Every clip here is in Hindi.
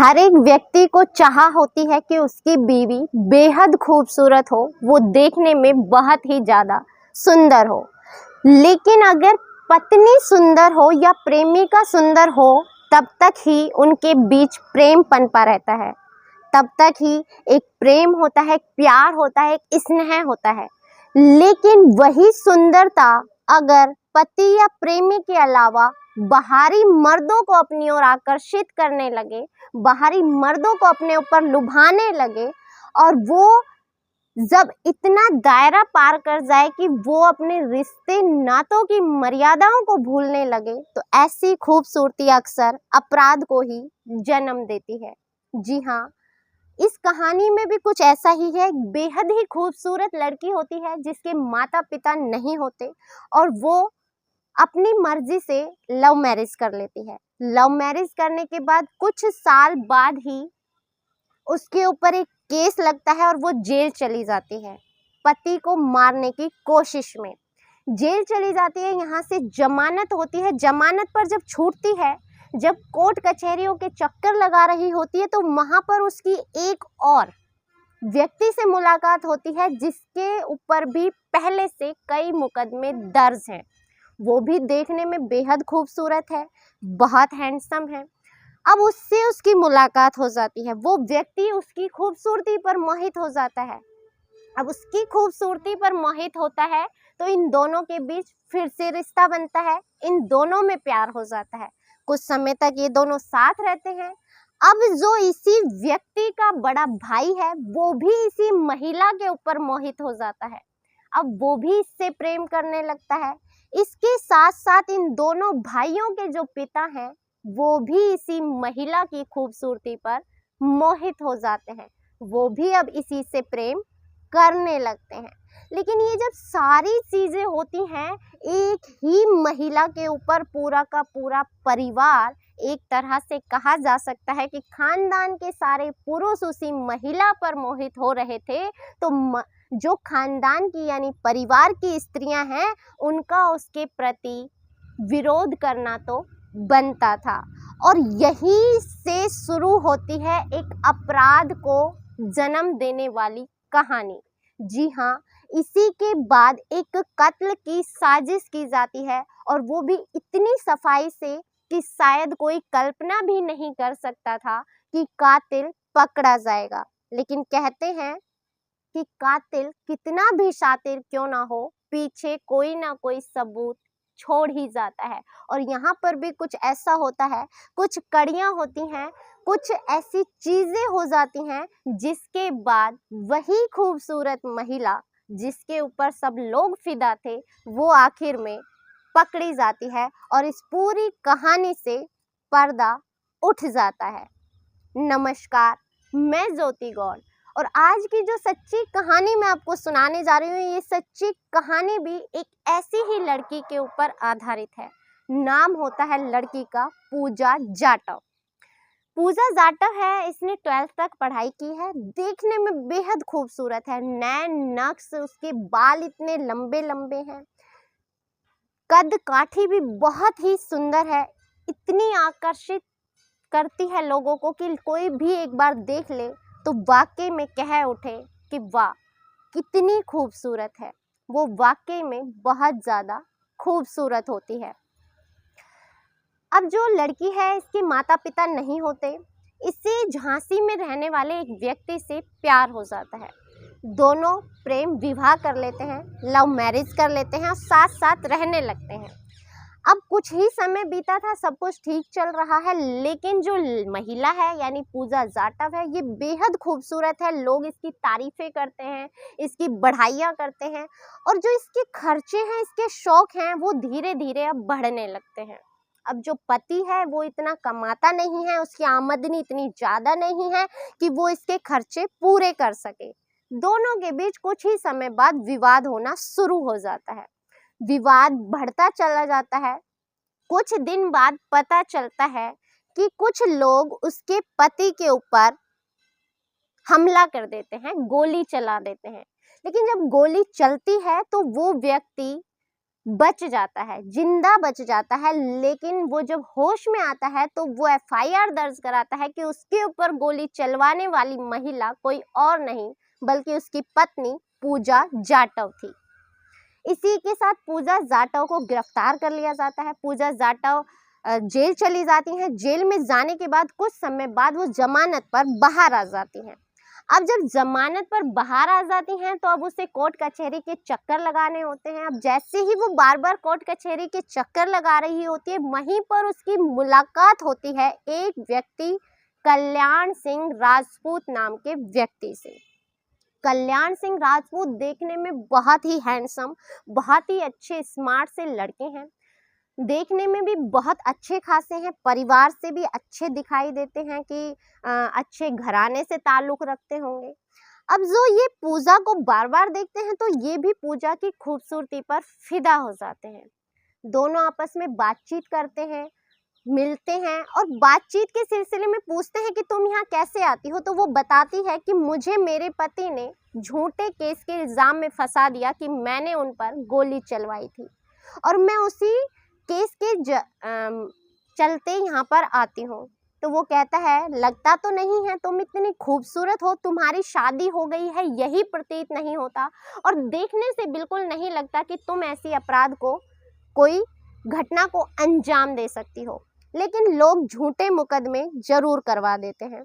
हर एक व्यक्ति को चाह होती है कि उसकी बीवी बेहद खूबसूरत हो, वो देखने में बहुत ही ज़्यादा सुंदर हो। लेकिन अगर पत्नी सुंदर हो या प्रेमिका सुंदर हो, तब तक ही उनके बीच प्रेम पनपा रहता है, तब तक ही एक प्रेम होता है, एक प्यार होता है, एक स्नेह होता है। लेकिन वही सुंदरता अगर पति या प्रेमी के अलावा बाहरी मर्दों को अपनी ओर आकर्षित करने लगे, बाहरी मर्दों को अपने ऊपर लुभाने लगे, और वो जब इतना दायरा पार कर जाए कि वो अपने रिश्ते नातों की मर्यादाओं को भूलने लगे, तो ऐसी खूबसूरती अक्सर अपराध को ही जन्म देती है। जी हाँ, इस कहानी में भी कुछ ऐसा ही है। एक बेहद ही खूबसूरत लड़की होती है जिसके माता पिता नहीं होते, और वो अपनी मर्जी से लव मैरिज कर लेती है। लव मैरिज करने के बाद कुछ साल बाद ही उसके ऊपर एक केस लगता है और वो जेल चली जाती है, पति को मारने की कोशिश में जेल चली जाती है। यहाँ से जमानत होती है, जमानत पर जब छूटती है, जब कोर्ट कचहरियों के चक्कर लगा रही होती है, तो वहाँ पर उसकी एक और व्यक्ति से मुलाकात होती है जिसके ऊपर भी पहले से कई मुकदमे दर्ज हैं। वो भी देखने में बेहद खूबसूरत है, बहुत हैंडसम है। अब उससे उसकी मुलाकात हो जाती है, वो व्यक्ति उसकी खूबसूरती पर मोहित हो जाता है। अब उसकी खूबसूरती पर मोहित होता है तो इन दोनों के बीच फिर से रिश्ता बनता है, इन दोनों में प्यार हो जाता है। कुछ समय तक ये दोनों साथ रहते हैं। अब जो इसी व्यक्ति का बड़ा भाई है, वो भी इसी महिला के ऊपर मोहित हो जाता है। अब वो भी इससे प्रेम करने लगता है। इसके साथ साथ इन दोनों भाइयों के जो पिता हैं, वो भी इसी महिला की खूबसूरती पर मोहित हो जाते हैं। वो भी अब इसी से प्रेम करने लगते हैं। लेकिन ये जब सारी चीजें होती हैं, एक ही महिला के ऊपर पूरा का पूरा परिवार, एक तरह से कहा जा सकता है कि खानदान के सारे पुरुष उसी महिला पर मोहित हो रहे थे, तो जो खानदान की यानी परिवार की स्त्रियां हैं, उनका उसके प्रति विरोध करना तो बनता था। और यही से शुरू होती है एक अपराध को जन्म देने वाली कहानी। जी हाँ, इसी के बाद एक कत्ल की साजिश की जाती है, और वो भी इतनी सफाई से कि शायद कोई कल्पना भी नहीं कर सकता था कि कातिल पकड़ा जाएगा। लेकिन कहते हैं कि कातिल कितना भी शातिर क्यों ना हो, पीछे कोई ना कोई सबूत छोड़ ही जाता है। और यहाँ पर भी कुछ ऐसा होता है, कुछ कड़ियाँ होती हैं, कुछ ऐसी चीजें हो जाती हैं जिसके बाद वही खूबसूरत महिला जिसके ऊपर सब लोग फिदा थे, वो आखिर में पकड़ी जाती है, और इस पूरी कहानी से पर्दा उठ जाता है। नमस्कार, मैं ज्योति गौड़, और आज की जो सच्ची कहानी मैं आपको सुनाने जा रही हूँ, ये सच्ची कहानी भी एक ऐसी ही लड़की के ऊपर आधारित है। नाम होता है लड़की का पूजा जाटव। पूजा जाटव है, इसने 12th तक पढ़ाई की है। देखने में बेहद खूबसूरत है, नैन नक्श, उसके बाल इतने लंबे लंबे हैं, कद काठी भी बहुत ही सुंदर है, इतनी आकर्षित करती है लोगों को कि कोई भी एक बार देख ले तो वाकई में कह उठे कि वाह कितनी खूबसूरत है। वो वाकई में बहुत ज़्यादा खूबसूरत होती है। अब जो लड़की है, इसके माता पिता नहीं होते, इससे झांसी में रहने वाले एक व्यक्ति से प्यार हो जाता है। दोनों प्रेम विवाह कर लेते हैं, लव मैरिज कर लेते हैं और साथ साथ रहने लगते हैं। अब कुछ ही समय बीता था, सब कुछ ठीक चल रहा है, लेकिन जो महिला है यानी पूजा जाटव है, ये बेहद खूबसूरत है। लोग इसकी तारीफें करते हैं, इसकी बढ़ाइयाँ करते हैं, और जो इसके खर्चे हैं, इसके शौक हैं, वो धीरे धीरे अब बढ़ने लगते हैं। अब जो पति है वो इतना कमाता नहीं है, उसकी आमदनी इतनी ज़्यादा नहीं है कि वो इसके खर्चे पूरे कर सके। दोनों के बीच कुछ ही समय बाद विवाद होना शुरू हो जाता है। विवाद बढ़ता चला जाता है। कुछ दिन बाद पता चलता है कि कुछ लोग उसके पति के ऊपर हमला कर देते हैं, गोली चला देते हैं। लेकिन जब गोली चलती है तो वो व्यक्ति बच जाता है, जिंदा बच जाता है, लेकिन वो जब होश में आता है तो वो एफआईआर दर्ज कराता है कि उसके ऊपर गोली चलवाने वाली महिला कोई और नहीं बल्कि उसकी पत्नी पूजा जाटव थी। इसी के साथ पूजा जाटव को गिरफ्तार कर लिया जाता है। पूजा जाटव जेल चली जाती हैं। जेल में जाने के बाद कुछ समय बाद वो जमानत पर बाहर आ जाती हैं। अब जब जमानत पर बाहर आ जाती हैं तो अब उसे कोर्ट कचहरी के चक्कर लगाने होते हैं। अब जैसे ही वो बार बार कोर्ट कचहरी के चक्कर लगा रही होती है, वहीं पर उसकी मुलाकात होती है एक व्यक्ति कल्याण सिंह राजपूत नाम के व्यक्ति से। कल्याण सिंह राजपूत देखने में बहुत ही हैंडसम, बहुत ही अच्छे स्मार्ट से लड़के हैं। देखने में भी बहुत अच्छे खासे हैं, परिवार से भी अच्छे दिखाई देते हैं कि अच्छे घराने से ताल्लुक रखते होंगे। अब जो ये पूजा को बार बार देखते हैं तो ये भी पूजा की खूबसूरती पर फिदा हो जाते हैं। दोनों आपस में बातचीत करते हैं, मिलते हैं और बातचीत के सिलसिले में पूछते हैं कि तुम यहाँ कैसे आती हो, तो वो बताती है कि मुझे मेरे पति ने झूठे केस के इल्ज़ाम में फंसा दिया कि मैंने उन पर गोली चलवाई थी और मैं उसी केस के चलते यहाँ पर आती हूँ। तो वो कहता है लगता तो नहीं है तुम इतनी खूबसूरत हो, तुम्हारी शादी हो गई है यही प्रतीत नहीं होता और देखने से बिल्कुल नहीं लगता कि तुम ऐसी अपराध को, कोई घटना को अंजाम दे सकती हो, लेकिन लोग झूठे मुकदमे जरूर करवा देते हैं।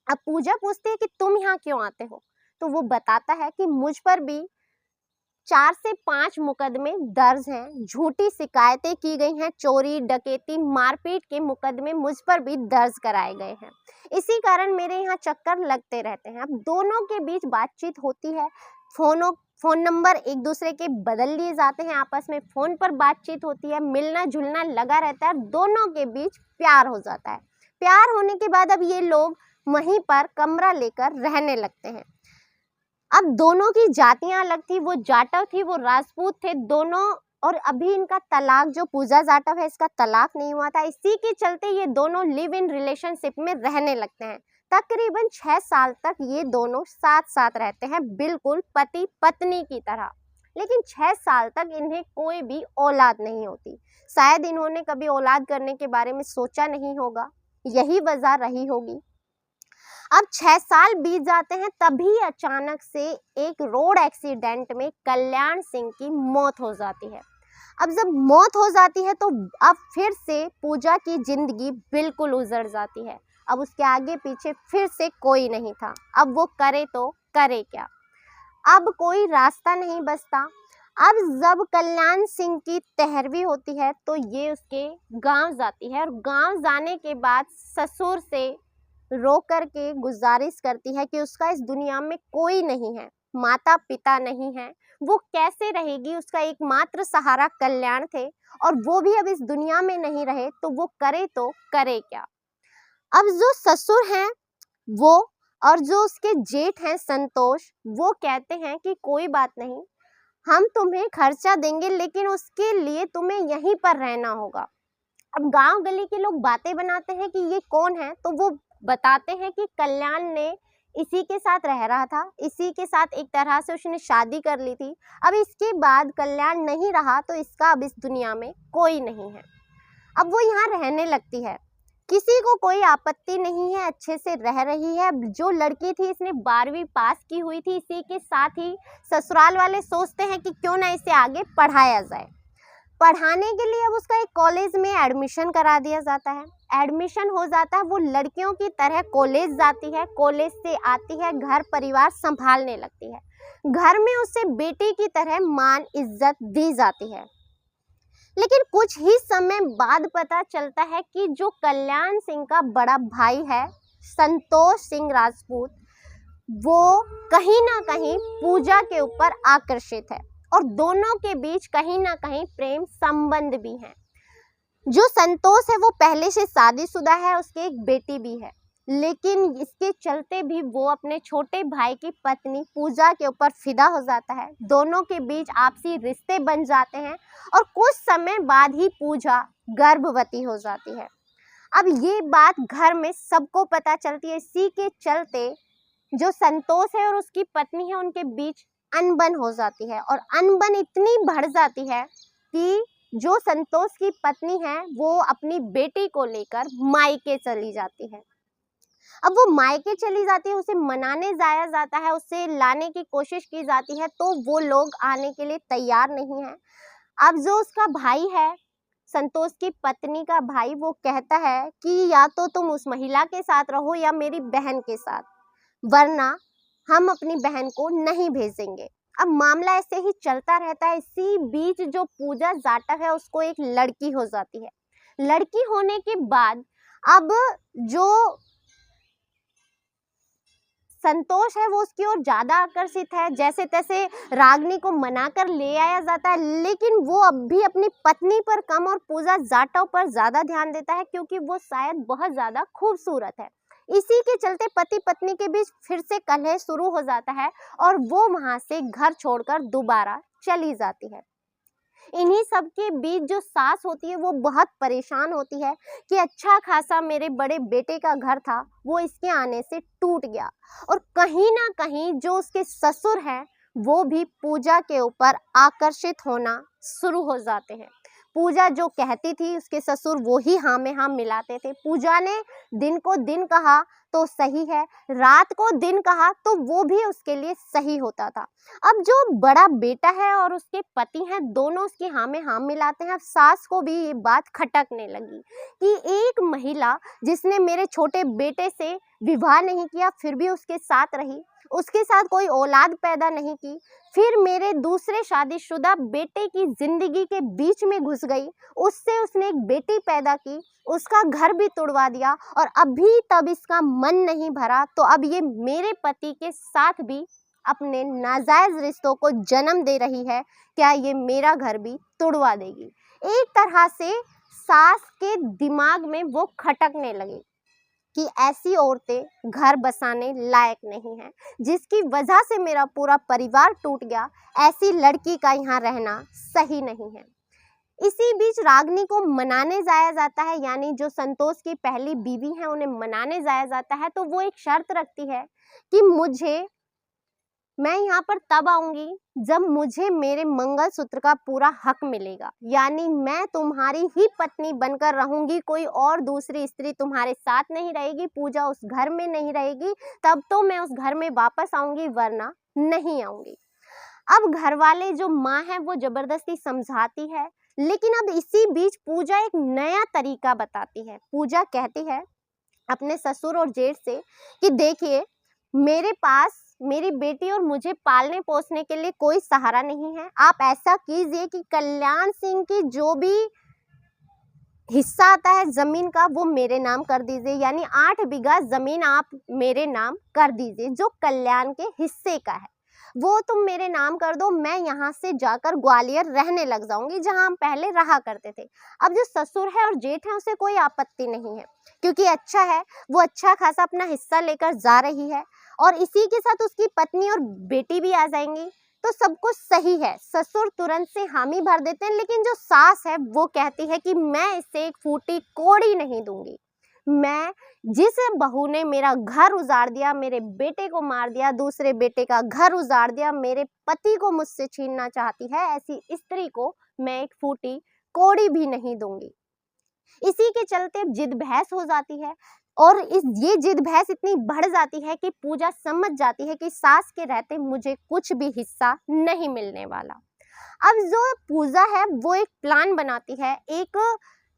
अब पूजा पूछती है कि तुम यहाँ क्यों आते हो, तो वो बताता है कि मुझ पर भी 4 से 5 मुकदमे दर्ज हैं, झूठी शिकायतें की गई हैं, चोरी डकैती मारपीट के मुकदमे मुझ पर भी दर्ज कराए गए हैं, इसी कारण मेरे यहाँ चक्कर लगते रहते हैं। अब दोनों के बीच बातचीत होती है, फ़ोन नंबर एक दूसरे के बदल लिए जाते हैं, आपस में फ़ोन पर बातचीत होती है, मिलना जुलना लगा रहता है, दोनों के बीच प्यार हो जाता है। प्यार होने के बाद अब ये लोग वहीं पर कमरा लेकर रहने लगते हैं। अब दोनों की जातियां अलग थी, वो जाटव थी, वो राजपूत थे दोनों, और अभी इनका तलाक, जो पूजा जाटव है इसका तलाक नहीं हुआ था, इसी के चलते ये दोनों लिव इन रिलेशनशिप में रहने लगते हैं। तकरीबन 6 साल तक ये दोनों साथ साथ रहते हैं, बिल्कुल पति पत्नी की तरह। लेकिन 6 साल तक इन्हें कोई भी औलाद नहीं होती। शायद इन्होंने कभी औलाद करने के बारे में सोचा नहीं होगा, यही वजह रही होगी। अब 6 साल बीत जाते हैं, तभी अचानक से एक रोड एक्सीडेंट में कल्याण सिंह की मौत हो जाती है। अब जब मौत हो जाती है तो अब फिर से पूजा की जिंदगी बिल्कुल उजड़ जाती है। अब उसके आगे पीछे फिर से कोई नहीं था। अब वो करे तो करे क्या, अब कोई रास्ता नहीं बचता। अब जब कल्याण सिंह की 13वीं होती है तो ये उसके गांव जाती है और गांव जाने के बाद ससुर से रो कर के गुजारिश करती है कि उसका इस दुनिया में कोई नहीं है, माता पिता नहीं है, वो कैसे रहेगी, उसका एकमात्र सहारा कल्याण थे और वो भी अब इस दुनिया में नहीं रहे तो वो करे तो करे क्या। अब जो ससुर हैं वो और जो उसके जेठ हैं संतोष, वो कहते हैं कि कोई बात नहीं, हम तुम्हें खर्चा देंगे लेकिन उसके लिए तुम्हें यहीं पर रहना होगा। अब गांव गली के लोग बातें बनाते हैं कि ये कौन है, तो वो बताते हैं कि कल्याण ने इसी के साथ रह रहा था, इसी के साथ एक तरह से उसने शादी कर ली थी, अब इसके बाद कल्याण नहीं रहा तो इसका अब इस दुनिया में कोई नहीं है। अब वो यहाँ रहने लगती है, किसी को कोई आपत्ति नहीं है, अच्छे से रह रही है। जो लड़की थी इसने 12वीं पास की हुई थी, इसी के साथ ही ससुराल वाले सोचते हैं कि क्यों ना इसे आगे पढ़ाया जाए। पढ़ाने के लिए अब उसका एक कॉलेज में एडमिशन करा दिया जाता है। एडमिशन हो जाता है, वो लड़कियों की तरह कॉलेज जाती है, कॉलेज से आती है, घर परिवार संभालने लगती है, घर में उसे बेटी की तरह मान इज्जत दी जाती है। लेकिन कुछ ही समय बाद पता चलता है कि जो कल्याण सिंह का बड़ा भाई है संतोष सिंह राजपूत, वो कहीं ना कहीं पूजा के ऊपर आकर्षित है और दोनों के बीच कहीं ना कहीं प्रेम संबंध भी हैं। जो संतोष है वो पहले से शादीशुदा है, उसकी एक बेटी भी है, लेकिन इसके चलते भी वो अपने छोटे भाई की पत्नी पूजा के ऊपर फिदा हो जाता है। दोनों के बीच आपसी रिश्ते बन जाते हैं और कुछ समय बाद ही पूजा गर्भवती हो जाती है। अब ये बात घर में सबको पता चलती है, इसी के चलते जो संतोष है और उसकी पत्नी है उनके बीच अनबन हो जाती है और अनबन इतनी बढ़ जाती है कि जो संतोष की पत्नी है वो अपनी बेटी को लेकर मायके चली जाती है। अब वो मायके चली जाती है, उसे मनाने जाया जाता है, उसे लाने की कोशिश की जाती है, तो वो लोग आने के लिए तैयार नहीं है। अब जो उसका भाई है, संतोष की पत्नी का भाई, वो कहता है कि या तो तुम उस महिला के साथ रहो या मेरी बहन के साथ, वरना हम अपनी बहन को नहीं भेजेंगे। अब मामला ऐसे ही चलता रहता है। इसी बीच जो पूजा जाटव है उसको एक लड़की हो जाती है। लड़की होने के बाद अब जो संतोष है वो उसकी ओर ज्यादा आकर्षित है। जैसे तैसे रागिनी को मनाकर ले आया जाता है, लेकिन वो अब भी अपनी पत्नी पर कम और पूजा जाटव पर ज्यादा ध्यान देता है, क्योंकि वो शायद बहुत ज्यादा खूबसूरत है। इसी के चलते पति पत्नी के बीच फिर से कलह शुरू हो जाता है और वो वहां से घर छोड़कर दोबारा चली जाती है। इन्हीं सब के बीच जो सास होती है वो बहुत परेशान होती है कि अच्छा खासा मेरे बड़े बेटे का घर था वो इसके आने से टूट गया। और कहीं ना कहीं जो उसके ससुर हैं वो भी पूजा के ऊपर आकर्षित होना शुरू हो जाते हैं। पूजा जो कहती थी उसके ससुर वो ही हाँ में हाँ मिलाते थे। पूजा ने दिन को दिन कहा तो सही है, रात को दिन कहा तो वो भी उसके लिए सही होता था। अब जो बड़ा बेटा है और उसके पति हैं, दोनों उसकी हाँ में हाँ मिलाते हैं। अब सास को भी ये बात खटकने लगी कि एक महिला जिसने मेरे छोटे बेटे से विवाह नहीं किया फिर भी उसके साथ रही, उसके साथ कोई औलाद पैदा नहीं की, फिर मेरे दूसरे शादीशुदा बेटे की जिंदगी के बीच में घुस गई, उससे उसने एक बेटी पैदा की, उसका घर भी तुड़वा दिया और अभी तब इसका मन नहीं भरा, तो अब ये मेरे पति के साथ भी अपने नाजायज रिश्तों को जन्म दे रही है, क्या ये मेरा घर भी तुड़वा देगी। एक तरह से सास के दिमाग में वो खटकने लगी कि ऐसी औरतें घर बसाने लायक नहीं हैं, जिसकी वजह से मेरा पूरा परिवार टूट गया, ऐसी लड़की का यहाँ रहना सही नहीं है। इसी बीच रागिनी को मनाने जाया जाता है, यानी जो संतोष की पहली बीवी है उन्हें मनाने जाया जाता है। तो वो एक शर्त रखती है कि मैं यहाँ पर तब आऊंगी जब मुझे मेरे मंगलसूत्र का पूरा हक मिलेगा, यानी मैं तुम्हारी ही पत्नी बनकर रहूंगी, कोई और दूसरी स्त्री तुम्हारे साथ नहीं रहेगी, पूजा उस घर में नहीं रहेगी, तब तो मैं उस घर में वापस आऊंगी, वरना नहीं आऊंगी। अब घर वाले जो माँ है वो जबरदस्ती समझाती है, लेकिन अब इसी बीच पूजा एक नया तरीका बताती है। पूजा कहती है अपने ससुर और जेठ से कि देखिए, मेरे पास मेरी बेटी और मुझे पालने पोसने के लिए कोई सहारा नहीं है, आप ऐसा कीजिए कि कल्याण सिंह की जो भी हिस्सा आता है जमीन का वो मेरे नाम कर दीजिए, यानी 8 बीघा जमीन आप मेरे नाम कर दीजिए, जो कल्याण के हिस्से का है वो तुम मेरे नाम कर दो, मैं यहाँ से जाकर ग्वालियर रहने लग जाऊंगी जहाँ हम पहले रहा करते थे। अब जो ससुर है और जेठ है उसे कोई आपत्ति नहीं है, क्योंकि अच्छा है, वो अच्छा खासा अपना हिस्सा लेकर जा रही है और इसी के साथ उसकी पत्नी और बेटी भी आ जाएंगी, तो सब कुछ सही है। ससुर तुरंत से हामी भर देते हैं, लेकिन जो सास है वो कहती है कि मैं इसे एक फूटी कोड़ी नहीं दूंगी। मैं जिस बहू ने मेरा घर उजाड़ दिया, मेरे बेटे को मार दिया, दूसरे बेटे का घर उजाड़ दिया, मेरे पति को मुझसे छीनना चाहती है, ऐसी स्त्री को मैं एक फूटी कोड़ी भी नहीं दूंगी। इसी के चलते जिद बहस हो जाती है और ये जिद बहस इतनी बढ़ जाती है कि पूजा समझ जाती है कि सास के रहते मुझे कुछ भी हिस्सा नहीं मिलने वाला। अब जो पूजा है वो एक प्लान बनाती है, एक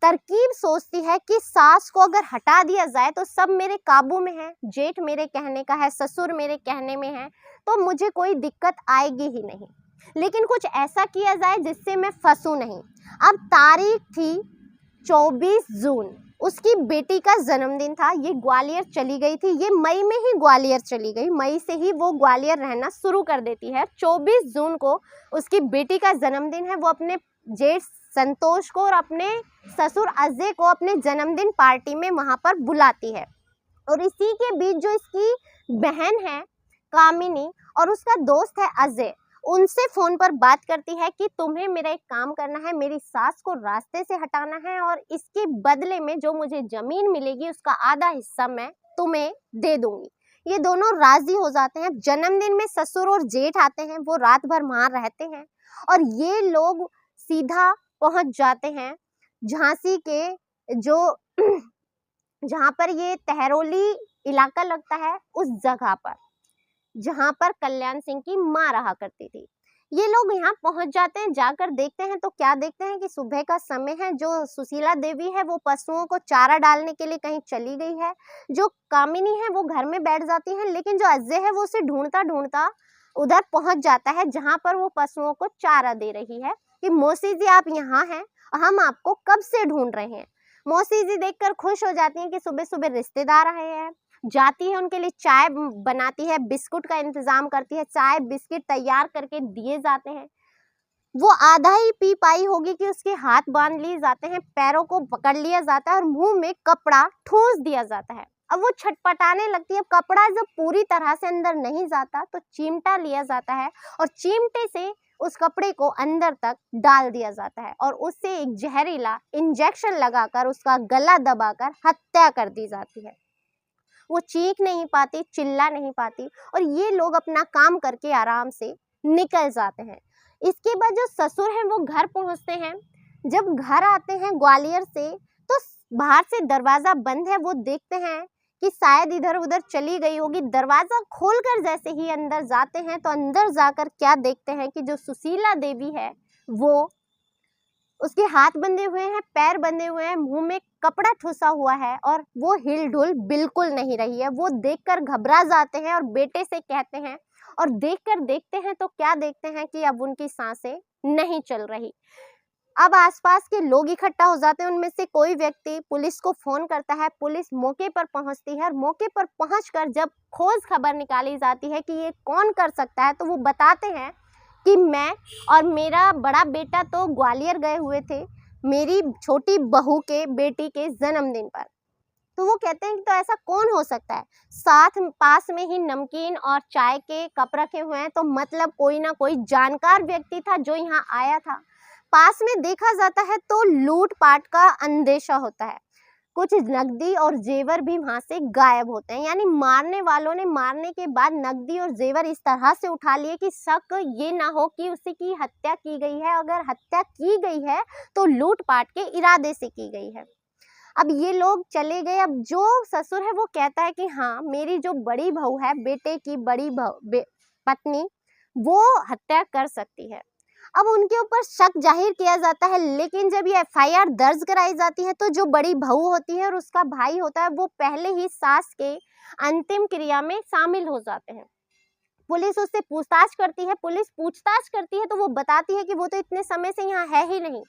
तरकीब सोचती है कि सास को अगर हटा दिया जाए तो सब मेरे काबू में है, जेठ मेरे कहने का है, ससुर मेरे कहने में है, तो मुझे कोई दिक्कत आएगी ही नहीं, लेकिन कुछ ऐसा किया जाए जिससे मैं फंसूं नहीं। अब तारीख थी 24 जून, उसकी बेटी का जन्मदिन था, ये ग्वालियर चली गई थी, ये मई में ही ग्वालियर चली गई, मई से ही वो ग्वालियर रहना शुरू कर देती है। 24 जून को उसकी बेटी का जन्मदिन है, वो अपने जेठ संतोष को और अपने ससुर अजय को अपने जन्मदिन पार्टी में वहां पर बुलाती है। और इसी के बीच जो इसकी बहन है कामिनी और उसका दोस्त है अजय, उनसे फोन पर बात करती है कि तुम्हें मेरा एक काम करना है, मेरी सास को रास्ते से हटाना है और इसके बदले में जो मुझे जमीन मिलेगी उसका आधा हिस्सा मैं तुम्हें दे दूंगी। ये दोनों राजी हो जाते हैं। जन्मदिन में ससुर और जेठ आते हैं, वो रात भर वहां रहते हैं और ये लोग सीधा पहुंच जाते हैं झांसी के जो जहां पर ये तहरोली इलाका लगता है उस जगह पर, जहां पर कल्याण सिंह की मां रहा करती थी। ये लोग यहाँ पहुंच जाते हैं, जाकर देखते हैं तो क्या देखते हैं कि सुबह का समय है। जो सुशीला देवी है वो पशुओं को चारा डालने के लिए कहीं चली गई है, जो कामिनी है वो घर में बैठ जाती है, लेकिन जो अजय है वो उसे ढूंढता ढूंढता उधर पहुंच जाता है जहां पर वो पशुओं को चारा दे रही है कि मौसी जी आप यहाँ हैं, हम आपको कब से ढूंढ रहे हैं। मौसी जी देखकर खुश हो जाती हैं कि सुबह सुबह रिश्तेदार आए हैं, जाती है उनके लिए चाय बनाती है, बिस्कुट का इंतजाम करती है, चाय बिस्किट तैयार करके दिए जाते हैं। वो आधा ही पी पाई होगी कि उसके हाथ बांध लिए जाते हैं, पैरों को पकड़ लिया जाता है और मुंह में कपड़ा ठूस दिया जाता है। अब वो छटपटाने लगती है। कपड़ा जब पूरी तरह से अंदर नहीं जाता तो चिमटा लिया जाता है और चिमटे से उस कपड़े को अंदर तक डाल दिया जाता है और उससे एक जहरीला इंजेक्शन लगाकर उसका गला दबाकर हत्या कर दी जाती है। वो चीख नहीं पाती, चिल्ला नहीं पाती और ये लोग अपना काम करके आराम से निकल जाते हैं। इसके बाद जो ससुर हैं वो घर पहुंचते हैं। जब घर आते हैं ग्वालियर से तो बाहर से दरवाजा बंद है। वो देखते हैं कि शायद इधर उधर चली गई होगी। दरवाजा खोलकर जैसे ही अंदर जाते हैं तो अंदर जाकर क्या देखते हैं कि जो सुशीला देवी है वो, उसके हाथ बंधे हुए हैं, पैर बंधे हुए हैं, मुंह में कपड़ा ठुसा हुआ है और वो हिलडुल बिल्कुल नहीं रही है। वो देखकर घबरा जाते हैं और बेटे से कहते हैं और देखते हैं तो क्या देखते हैं कि अब उनकी सांसें नहीं चल रही। अब आसपास के लोग इकट्ठा हो जाते हैं। उनमें से कोई व्यक्ति पुलिस को फोन करता है। पुलिस मौके पर पहुंचती है और मौके पर पहुंचकर जब खोज खबर निकाली जाती है कि ये कौन कर सकता है तो वो बताते हैं कि मैं और मेरा बड़ा बेटा तो ग्वालियर गए हुए थे मेरी छोटी बहू के बेटी के जन्मदिन पर। तो वो कहते हैं कि तो ऐसा कौन हो सकता है, साथ पास में ही नमकीन और चाय के कप रखे हुए हैं, तो मतलब कोई ना कोई जानकार व्यक्ति था जो यहाँ आया था। पास में देखा जाता है तो लूटपाट का अंदेशा होता है। कुछ नकदी और जेवर भी वहां से गायब होते हैं, यानी मारने वालों ने मारने के बाद नकदी और जेवर इस तरह से उठा लिए कि शक ये ना हो कि उसी की हत्या की गई है। अगर हत्या की गई है तो लूटपाट के इरादे से की गई है। अब ये लोग चले गए। अब जो ससुर है वो कहता है कि हाँ, मेरी जो बड़ी बहू है, बेटे की बड़ी पत्नी, वो हत्या कर सकती है। अब उनके ऊपर शक जाहिर किया जाता है, लेकिन जब ये एफआईआर दर्ज कराई जाती है तो जो बड़ी बहू होती है और उसका भाई होता है वो पहले ही सास के अंतिम क्रिया में शामिल हो जाते हैं। पुलिस उससे पूछताछ करती है। पुलिस पूछताछ करती है तो वो बताती है कि वो तो इतने समय से यहाँ है ही नहीं।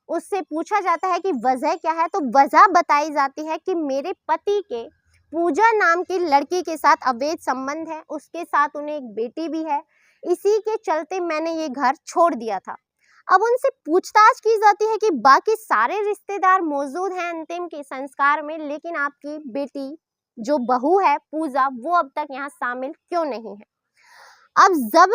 उससे पूछा जाता है कि वजह क्या है, तो वजह बताई जाती है कि मेरे पति के पूजा नाम की लड़की के साथ अवैध संबंध है, उसके साथ उन्हें एक बेटी भी है, इसी के चलते मैंने ये घर छोड़ दिया था। अब उनसे पूछताछ की जाती है कि बाकी सारे रिश्तेदार मौजूद हैं अंतिम के संस्कार में, लेकिन आपकी बेटी जो बहू है पूजा, वो अब तक यहाँ शामिल क्यों नहीं है। अब जब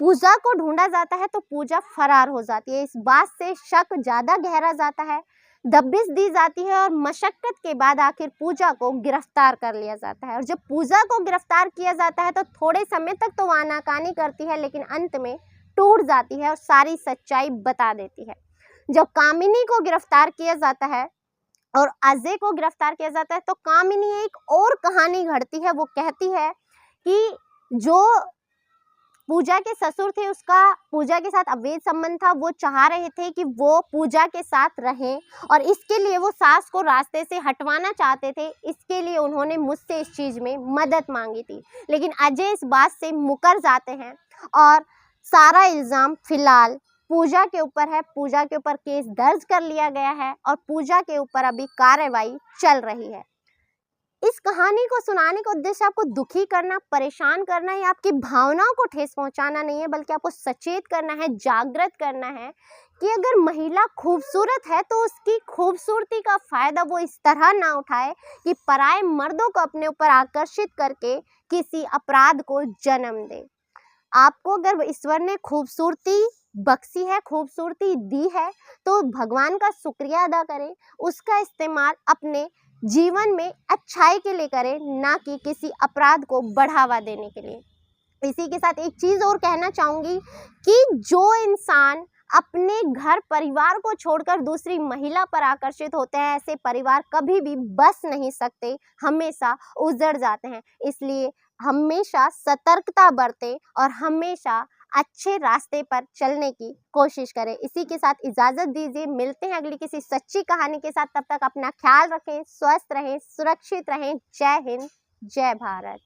पूजा को ढूंढा जाता है तो पूजा फरार हो जाती है। इस बात से शक ज्यादा गहरा जाता है, दबिश दी जाती है और मशक्कत के बाद आखिर पूजा को गिरफ्तार कर लिया जाता है। और जब पूजा को गिरफ्तार किया जाता है तो थोड़े समय तक तो वो आनाकानी करती है, लेकिन अंत में टूट जाती है और सारी सच्चाई बता देती है। जब कामिनी को गिरफ्तार किया जाता है और अजय को गिरफ्तार किया जाता है तो कामिनी एक और कहानी घड़ती है। वो कहती है कि जो पूजा के ससुर थे, उसका पूजा के साथ अवैध संबंध था। वो चाह रहे थे कि वो पूजा के साथ रहें और इसके लिए वो सास को रास्ते से हटवाना चाहते थे। इसके लिए उन्होंने मुझसे इस चीज में मदद मांगी थी, लेकिन अजय इस बात से मुकर जाते हैं और सारा इल्जाम फिलहाल पूजा के ऊपर है। पूजा के ऊपर केस दर्ज कर लिया गया है और पूजा के ऊपर अभी कार्रवाई चल रही है। इस कहानी को सुनाने का उद्देश्य आपको दुखी करना, परेशान करना या आपकी भावनाओं को ठेस पहुंचाना नहीं है, बल्कि आपको सचेत करना है, जागृत करना है कि अगर महिला खूबसूरत है तो उसकी खूबसूरती का फायदा वो इस तरह ना उठाए कि पराये मर्दों को अपने ऊपर आकर्षित करके किसी अपराध को जन्म दे। आपको अगर ईश्वर ने खूबसूरती बख्शी है, खूबसूरती दी है, तो भगवान का शुक्रिया अदा करें, उसका इस्तेमाल अपने जीवन में अच्छाई के लिए करें, ना कि किसी अपराध को बढ़ावा देने के लिए। इसी के साथ एक चीज और कहना चाहूंगी कि जो इंसान अपने घर परिवार को छोड़कर दूसरी महिला पर आकर्षित होते हैं, ऐसे परिवार कभी भी बस नहीं सकते, हमेशा उजड़ जाते हैं। इसलिए हमेशा सतर्कता बरतें और हमेशा अच्छे रास्ते पर चलने की कोशिश करें। इसी के साथ इजाज़त दीजिए, मिलते हैं अगली किसी सच्ची कहानी के साथ। तब तक अपना ख्याल रखें, स्वस्थ रहें, सुरक्षित रहें। जय हिंद, जय भारत।